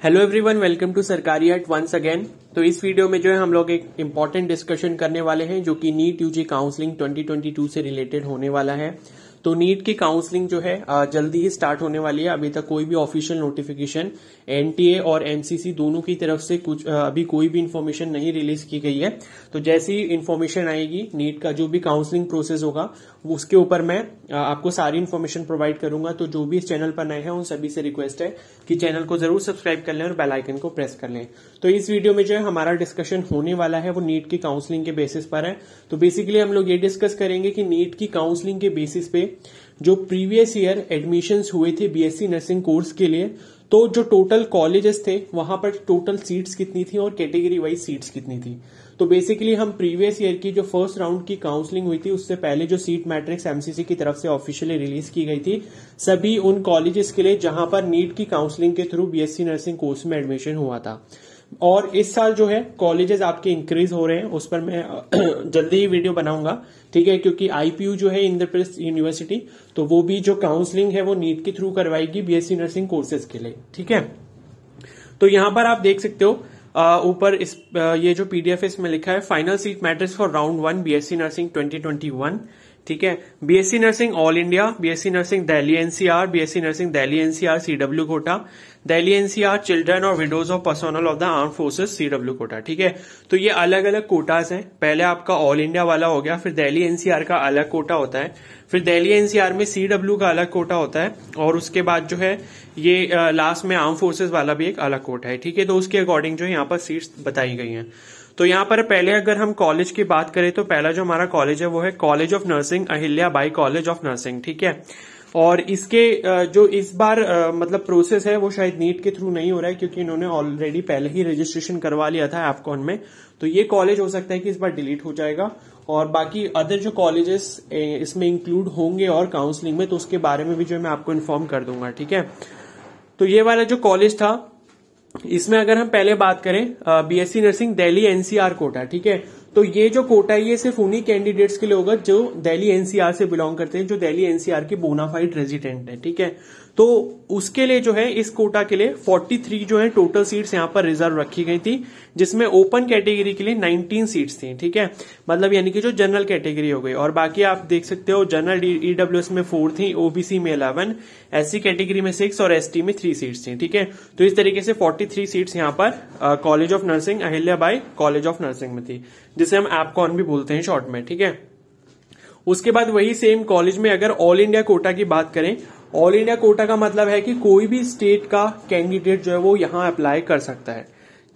Hello everyone, welcome to सरकारी हट once again. तो इस वीडियो में जो है हम लोग एक इम्पॉर्टेंट डिस्कशन करने वाले हैं जो कि नीट यूजी काउंसलिंग 2022 से रिलेटेड होने वाला है। तो नीट की काउंसलिंग जो है जल्दी ही स्टार्ट होने वाली है। अभी तक कोई भी ऑफिशियल नोटिफिकेशन एनटीए और एमसीसी दोनों की तरफ से कुछ अभी कोई भी इन्फॉर्मेशन नहीं रिलीज की गई है। तो जैसी इन्फॉर्मेशन आएगी नीट का जो भी काउंसलिंग प्रोसेस होगा उसके ऊपर मैं आपको सारी इन्फॉर्मेशन प्रोवाइड करूंगा। तो जो भी इस चैनल पर नए हैं उन सभी से रिक्वेस्ट है कि चैनल को जरूर सब्सक्राइब कर लें और बेल आइकन को प्रेस कर लें। तो इस वीडियो में जो है हमारा डिस्कशन होने वाला है वो नीट की काउंसलिंग के बेसिस पर है। तो बेसिकली हम लोग ये डिस्कस करेंगे कि नीट की काउंसलिंग के बेसिस पे जो प्रीवियस ईयर एडमिशंस हुए थे बीएससी नर्सिंग कोर्स के लिए, तो जो टोटल कॉलेजेस थे वहां पर टोटल सीट्स कितनी थी और कैटेगरी वाइज सीट्स कितनी थी। तो बेसिकली हम प्रीवियस ईयर की जो फर्स्ट राउंड की काउंसलिंग हुई थी उससे पहले जो सीट मैट्रिक्स एमसीसी की तरफ से ऑफिशियली रिलीज की गई थी सभी उन कॉलेजेस के लिए जहां पर नीट की काउंसलिंग के थ्रू बीएससी नर्सिंग कोर्स में एडमिशन हुआ था। और इस साल जो है कॉलेजेस आपके इंक्रीज हो रहे हैं, उस पर मैं जल्दी ही वीडियो बनाऊंगा, ठीक है। क्योंकि आईपीयू जो है इंद्रप्रस्थ यूनिवर्सिटी, तो वो भी जो काउंसलिंग है वो नीट के थ्रू करवाएगी बीएससी नर्सिंग कोर्सेज के लिए, ठीक है। तो यहां पर आप देख सकते हो ऊपर इस ये जो पीडीएफ इसमें लिखा है final seat matrix for round 1 BSc nursing 2021, ठीक है। BSc nursing all India, BSc nursing Delhi NCR, BSc nursing Delhi NCR CW quota, Delhi NCR children और widows of personnel of the arm forces CW quota, ठीक है। तो ये अलग अलग कोटास हैं। पहले आपका ऑल इंडिया वाला हो गया, फिर दिल्ली एनसीआर का अलग कोटा होता है, फिर दिल्ली एनसीआर में सीडब्ल्यू का अलग कोटा होता है, और उसके बाद जो है ये लास्ट में आर्म फोर्सेस वाला भी एक अलग कोटा है, ठीक है। तो उसके अकॉर्डिंग जो है यहाँ पर सीट्स बताई गई हैं। तो यहाँ पर पहले अगर हम कॉलेज की बात करें तो पहला जो हमारा कॉलेज है वो है college of nursing Ahilya Bai college of nursing, ठीक है। और इसके जो इस बार मतलब प्रोसेस है वो शायद नीट के थ्रू नहीं हो रहा है क्योंकि इन्होंने ऑलरेडी पहले ही रजिस्ट्रेशन करवा लिया था एप्कॉन में। तो ये कॉलेज हो सकता है कि इस बार डिलीट हो जाएगा, और बाकी अदर जो कॉलेजेस इसमें इंक्लूड होंगे और काउंसलिंग में, तो उसके बारे में भी जो मैं आपको इन्फॉर्म कर दूंगा, ठीक है। तो ये वाला जो कॉलेज था इसमें अगर हम पहले बात करें BSc nursing Delhi NCR quota, ठीक है। तो ये जो कोटा है ये सिर्फ उन्हीं कैंडिडेट्स के लिए होगा जो दिल्ली एनसीआर से बिलोंग करते हैं, जो दिल्ली एनसीआर के बोनाफाइड रेजिडेंट है, ठीक है। तो उसके लिए जो है इस कोटा के लिए 43 जो है टोटल सीट्स यहाँ पर रिजर्व रखी गई थी, जिसमें ओपन कैटेगरी के लिए 19 सीट्स थी, ठीक है। मतलब यानी कि जो जनरल कैटेगरी हो गई, और बाकी आप देख सकते हो जनरल ईडब्ल्यूएस में 4 थी, ओबीसी में 11, एससी कैटेगरी में 6 और एसटी में 3 सीट्स थी, ठीक है। तो इस तरीके से 43 सीट्स यहाँ पर college of nursing Ahilya Bai college of nursing में थी, जिसे हम एप्कॉन भी बोलते हैं शॉर्ट में, ठीक है। उसके बाद वही सेम कॉलेज में अगर ऑल इंडिया कोटा की बात करें, ऑल इंडिया कोटा का मतलब है कि कोई भी स्टेट का कैंडिडेट जो है वो यहां अप्लाई कर सकता है,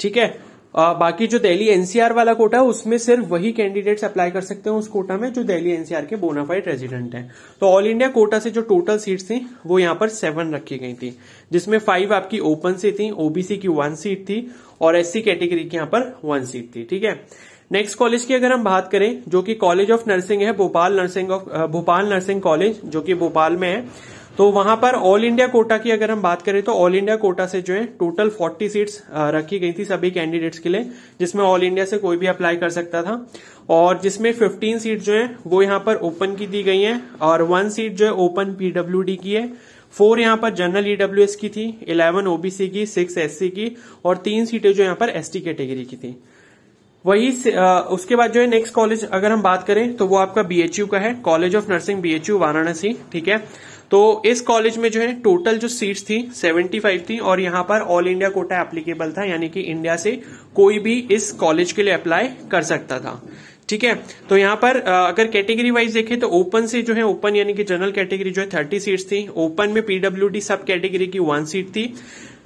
ठीक है। बाकी जो दिल्ली एनसीआर वाला कोटा है उसमें सिर्फ वही कैंडिडेट्स अप्लाई कर सकते हैं उस कोटा में जो दिल्ली एनसीआर के बोनाफाइड रेजिडेंट हैं। तो ऑल इंडिया कोटा से जो टोटल सीट्स थी वो यहाँ पर 7 रखी गई थी, जिसमें 5 आपकी ओपन से थी, ओबीसी की 1 सीट थी और एससी कैटेगरी की यहाँ पर 1 सीट थी, ठीक है। नेक्स्ट कॉलेज की अगर हम बात करें जो कि कॉलेज ऑफ नर्सिंग है भोपाल नर्सिंग कॉलेज जो कि भोपाल में है, तो वहां पर ऑल इंडिया कोटा की अगर हम बात करें तो ऑल इंडिया कोटा से जो है टोटल 40 सीट्स रखी गई थी सभी कैंडिडेट्स के लिए, जिसमें ऑल इंडिया से कोई भी अप्लाई कर सकता था, और जिसमें 15 सीट जो है वो यहाँ पर ओपन की दी गई हैं, और 1 सीट जो है ओपन पीडब्ल्यूडी की है, 4 यहाँ पर जनरल ईडब्ल्यूएस की थी, 11 ओबीसी की, 6 एससी की, और 3 सीटें जो यहाँ पर एसटी कैटेगरी की थी। वही उसके बाद जो है नेक्स्ट कॉलेज अगर हम बात करें तो वो आपका बीएचयू का है, college of nursing BHU Varanasi, ठीक है। तो इस कॉलेज में जो है टोटल जो सीट्स थी 75 थी, और यहाँ पर ऑल इंडिया कोटा एप्लीकेबल था, यानी कि इंडिया से कोई भी इस कॉलेज के लिए अप्लाई कर सकता था, ठीक है। तो यहाँ पर अगर कैटेगरी वाइज देखें तो ओपन से जो है ओपन यानी कि जनरल कैटेगरी जो है 30 सीट्स थी, ओपन में पीडब्ल्यूडी सब कैटेगरी की 1 सीट थी,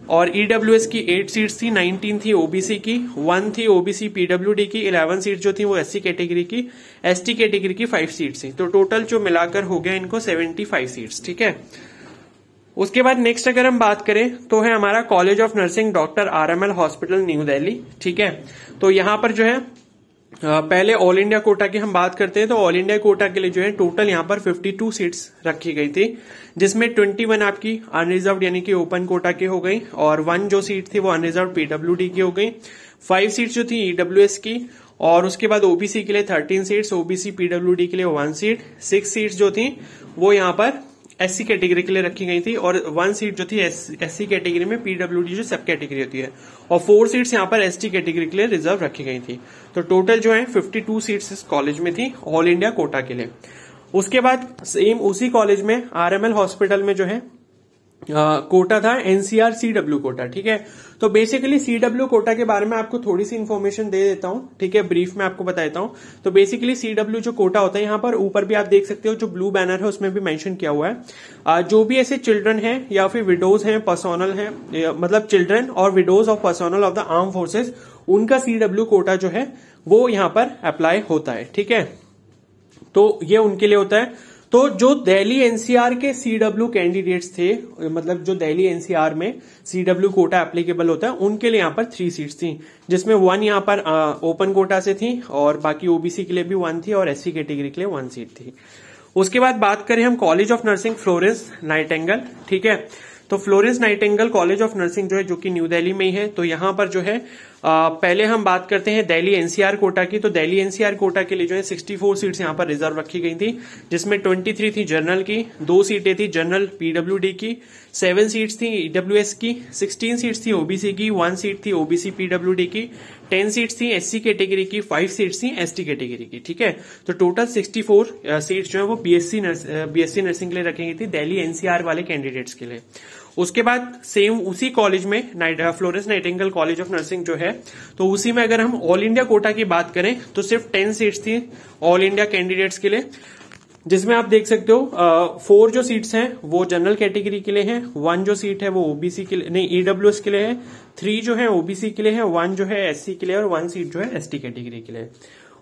और ईडब्ल्यूएस की 8 सीट्स थी, 19 थी ओबीसी की, 1 थी ओबीसी पीडब्ल्यूडी की, 11 सीट जो थी वो एससी कैटेगरी की, एसटी कैटेगरी की 5 सीट्स थी। तो टोटल जो मिलाकर हो गया इनको 75 सीट्स, ठीक है। उसके बाद नेक्स्ट अगर हम बात करें तो है हमारा college of nursing doctor RML hospital new Delhi, ठीक है। तो यहां पर जो है पहले ऑल इंडिया कोटा की हम बात करते हैं तो ऑल इंडिया कोटा के लिए जो है टोटल यहाँ पर 52 सीट्स रखी गई थी, जिसमें 21 आपकी अनरिजर्व्ड यानी कि ओपन कोटा की हो गई, और 1 जो सीट थी वो अनरिजर्व्ड पीडब्ल्यूडी की हो गई, 5 सीट्स जो थी ईडब्ल्यूएस की, और उसके बाद ओबीसी के लिए 13 सीट्स, ओबीसी पीडब्ल्यूडी के लिए 1 सीट, 6 सीट्स जो थी वो यहाँ पर एससी कैटेगरी के लिए रखी गई थी और 1 सीट जो थी एससी कैटेगरी में पीडब्ल्यूडी जो सब कैटेगरी होती है, और 4 सीट्स यहाँ पर एसटी कैटेगरी के लिए रिजर्व रखी गई थी। तो टोटल जो है 52 सीट्स इस कॉलेज में थी ऑल इंडिया कोटा के लिए। उसके बाद सेम उसी कॉलेज में आरएमएल हॉस्पिटल में जो है कोटा था एनसीआर सीडब्ल्यू कोटा। ठीक है, तो बेसिकली सीडब्ल्यू कोटा के बारे में आपको थोड़ी सी इन्फॉर्मेशन दे देता हूं। ठीक है, ब्रीफ में आपको बता देता हूं। तो बेसिकली सीडब्ल्यू जो कोटा होता है, यहाँ पर ऊपर भी आप देख सकते हो जो ब्लू बैनर है उसमें भी मेंशन किया हुआ है, जो भी ऐसे चिल्ड्रन हैं या फिर विडोज हैं, पर्सोनल हैं, मतलब चिल्ड्रन और widows of personnel of the armed forces, उनका सीडब्ल्यू कोटा जो है वो यहाँ पर अप्लाई होता है। ठीक है, तो ये उनके लिए होता है। तो जो दिल्ली एनसीआर के सीडब्ल्यू कैंडिडेट्स थे, मतलब जो दिल्ली एनसीआर में सीडब्ल्यू कोटा एप्लीकेबल होता है, उनके लिए यहाँ पर 3 सीट्स थी, जिसमें 1 यहाँ पर ओपन कोटा से थी और बाकी ओबीसी के लिए भी 1 थी और एससी कैटेगरी के लिए 1 सीट थी। उसके बाद बात करें हम college of nursing Florence Nightingale. ठीक है, तो Florence Nightingale college of nursing जो है, जो कि न्यू दिल्ली में ही है, तो यहाँ पर जो है पहले हम बात करते हैं दिल्ली एनसीआर कोटा की। तो दिल्ली एनसीआर कोटा के लिए जो है 64 सीट्स यहाँ पर रिजर्व रखी गई थी, जिसमें 23 थी जनरल की, 2 सीटें थी जनरल पीडब्ल्यूडी की, 7 सीट्स थी ईडब्ल्यूएस की, 16 सीट्स थी ओबीसी की, 1 सीट थी ओबीसी पीडब्ल्यूडी की, 10 सीट्स थी एससी कैटेगरी की, 5 सीट्स थी एसटी कैटेगरी की। ठीक है, तो टोटल 64 सीट्स जो है वो बीएससी नर्सिंग के लिए रखी गई थी दिल्ली एनसीआर वाले कैंडिडेट्स के लिए। उसके बाद सेम उसी कॉलेज में Florence Nightingale college of nursing जो है, तो उसी में अगर हम ऑल इंडिया कोटा की बात करें तो सिर्फ 10 सीट्स थी ऑल इंडिया कैंडिडेट्स के लिए, जिसमें आप देख सकते हो 4 जो सीट्स हैं वो जनरल कैटेगरी के लिए हैं, 1 जो सीट है वो ओबीसी के लिए नहीं ईडब्ल्यूएस के लिए है, 3 जो है ओबीसी के लिए है, 1 जो है एससी के लिए और 1 सीट जो है एसटी कैटेगरी के लिए।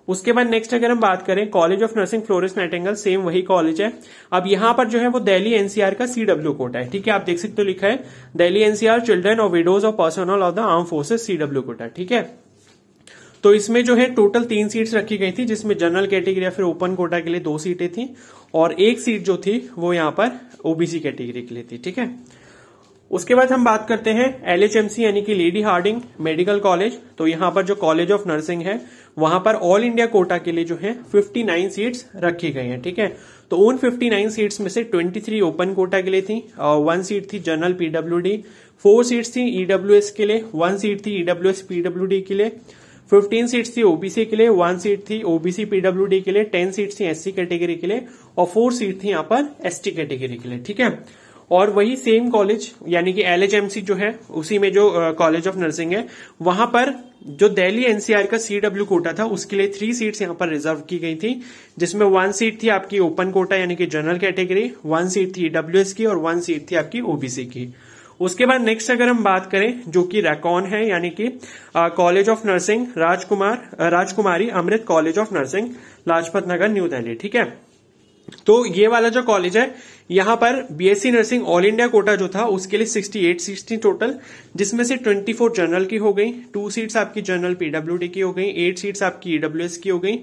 उसके बाद नेक्स्ट अगर हम बात करें college of nursing Florence Nightingale, same वही कॉलेज है। अब यहाँ पर जो है वो दिल्ली एनसीआर का सीडब्ल्यू कोटा है। ठीक है, आप देख सकते हो लिखा है दिल्ली एनसीआर चिल्ड्रन और widows of personnel of the armed forces CW quota. ठीक है, तो इसमें जो है टोटल 3 सीट्स रखी गई थी, जिसमें जनरल कैटेगरी या फिर ओपन कोटा के लिए 2 सीटें थी और 1 सीट जो थी वो यहाँ पर ओबीसी कैटेगरी के लिए थी। ठीक है, उसके बाद हम बात करते हैं एलएचएमसी यानी कि लेडी हार्डिंग मेडिकल कॉलेज। तो यहाँ पर जो कॉलेज ऑफ नर्सिंग है वहां पर ऑल इंडिया कोटा के लिए जो है 59 सीट्स रखी गई हैं। ठीक है, तो उन 59 सीट्स में से 23 ओपन कोटा के लिए थी, 1 सीट थी जनरल पीडब्ल्यूडी, 4 सीट्स थी ईडब्ल्यूएस के लिए, 1 सीट थी ईडब्ल्यूएस पीडब्ल्यूडी के लिए, 15 सीट्स थी ओबीसी के लिए, 1 सीट थी ओबीसी पीडब्ल्यूडी के लिए, 10 सीट्स थी एससी कैटेगरी के लिए और 4 सीट थी यहाँ पर एसटी कैटेगरी के लिए। ठीक है, और वही सेम कॉलेज यानी कि एलएचएमसी जो है उसी में जो कॉलेज ऑफ नर्सिंग है, वहां पर जो दिल्ली एनसीआर का सीडब्ल्यू कोटा था उसके लिए 3 सीट्स यहां पर रिजर्व की गई थी, जिसमें 1 सीट थी आपकी ओपन कोटा यानी कि जनरल कैटेगरी, 1 सीट थी ईडब्ल्यूएस की और 1 सीट थी आपकी ओबीसी की। उसके बाद नेक्स्ट अगर हम बात करें जो कि रैकॉन है यानी कि college of nursing Rajkumari Amrit college of nursing Lajpat Nagar New Delhi. ठीक है, तो ये वाला जो कॉलेज है यहां पर BSc nursing all India quota जो था उसके लिए 68 सीट्स थी टोटल, जिसमें से 24 जनरल की हो गई, 2 सीट्स आपकी जनरल पीडब्ल्यूडी की हो गई, 8 सीट्स आपकी ईडब्ल्यूएस की हो गई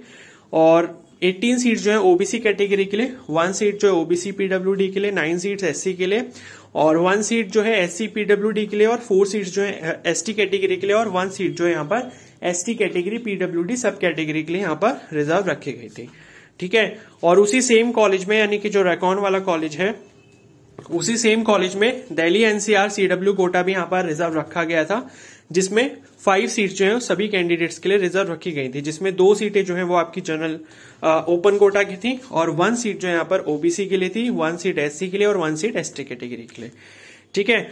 और 18 सीट्स जो है ओबीसी कैटेगरी के लिए, 1 सीट जो है ओबीसी पीडब्ल्यूडी के लिए, 9 सीट्स एससी के लिए और 1 सीट जो है एससी पीडब्ल्यूडी के लिए और 4 सीट्स जो है एसटी कैटेगरी के लिए और 1 सीट जो है यहाँ पर एसटी कैटेगरी पीडब्ल्यूडी सब कैटेगरी के लिए यहाँ पर रिजर्व रखी गई थी। ठीक है, और उसी सेम कॉलेज में यानी कि जो रैकॉन वाला कॉलेज है उसी सेम कॉलेज में दिल्ली एनसीआर सीडब्ल्यू कोटा भी यहाँ पर रिजर्व रखा गया था, जिसमें 5 सीट्स जो है सभी कैंडिडेट्स के लिए रिजर्व रखी गई थी, जिसमें 2 सीटें जो है वो आपकी जनरल ओपन कोटा की थी और 1 सीट जो है यहाँ पर ओबीसी के लिए थी, 1 सीट एससी के लिए और 1 सीट एसटी कैटेगरी के लिए। ठीक है,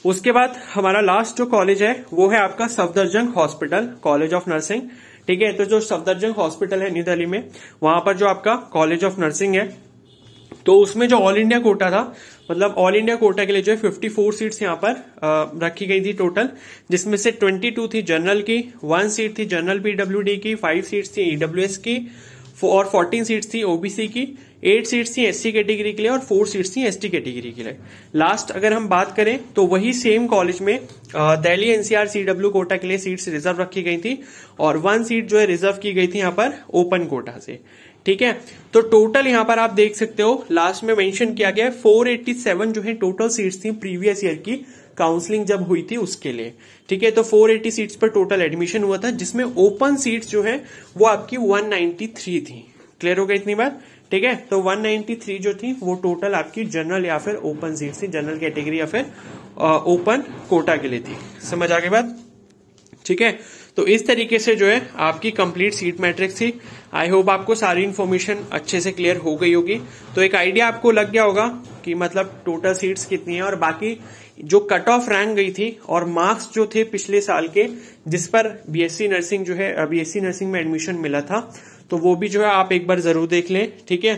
उसके बाद हमारा लास्ट जो कॉलेज है वो है आपका Safdarjung hospital college of nursing. ठीक है, तो जो सफदरजंग हॉस्पिटल है न्यू दिल्ली में, वहां पर जो आपका कॉलेज ऑफ नर्सिंग है तो उसमें जो ऑल इंडिया कोटा था, मतलब ऑल इंडिया कोटा के लिए जो है 54 सीट्स यहाँ पर रखी गई थी टोटल, जिसमें से 22 थी जनरल की, 1 सीट थी जनरल पीडब्ल्यूडी की, 5 सीट्स थी ईडब्ल्यूएस की और 14 सीट्स थी ओबीसी की, 8 सीट्स थी एससी कैटेगरी के लिए और 4 सीट्स थी एसटी कैटेगरी के लिए। लास्ट अगर हम बात करें तो वही सेम कॉलेज में दिल्ली एनसीआर सीडब्ल्यू कोटा के लिए सीट्स रिजर्व रखी गई थी और 1 सीट जो है रिजर्व की गई थी यहाँ पर ओपन कोटा से। ठीक है, तो टोटल यहाँ पर आप देख सकते हो लास्ट में मेंशन किया गया है 487 जो है टोटल सीट्स थी प्रीवियस ईयर की काउंसलिंग जब हुई थी उसके लिए। ठीक है, तो 480 सीट्स पर टोटल एडमिशन हुआ था, जिसमें ओपन सीट्स जो है वो आपकी 193 थी। क्लियर हो गया इतनी बात? ठीक है। तो 193 जो थी वो टोटल आपकी जनरल या फिर ओपन सीट थी, जनरल कैटेगरी या फिर ओपन कोटा के लिए थी। समझ आ गई बात, ठीक है। तो इस तरीके से जो है आपकी कंप्लीट सीट मैट्रिक्स थी। आई होप आपको सारी इन्फॉर्मेशन अच्छे से क्लियर हो गई होगी। तो एक आइडिया आपको लग गया होगा कि मतलब टोटल सीट्स कितनी है और बाकी जो कट ऑफ रैंक गई थी और मार्क्स जो थे पिछले साल के जिस पर बीएससी नर्सिंग जो है बीएससी नर्सिंग में एडमिशन मिला था, तो वो भी जो है आप एक बार जरूर देख लें, ठीक है।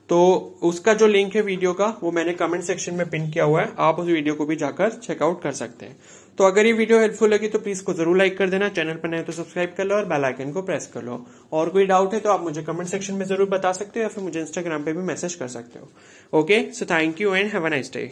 तो उसका जो लिंक है वीडियो का वो मैंने कमेंट सेक्शन में पिन किया हुआ है, आप उस वीडियो को भी जाकर चेकआउट कर सकते हैं। तो अगर ये वीडियो हेल्पफुल लगी तो प्लीज को जरूर लाइक कर देना, चैनल पर नए तो सब्सक्राइब कर लो और बेल आइकन को प्रेस कर लो। और कोई डाउट है तो आप मुझे कमेंट सेक्शन में जरूर बता सकते हो या फिर मुझे इंस्टाग्राम पे भी मैसेज कर सकते हो। Okay, so thank you and have a nice day.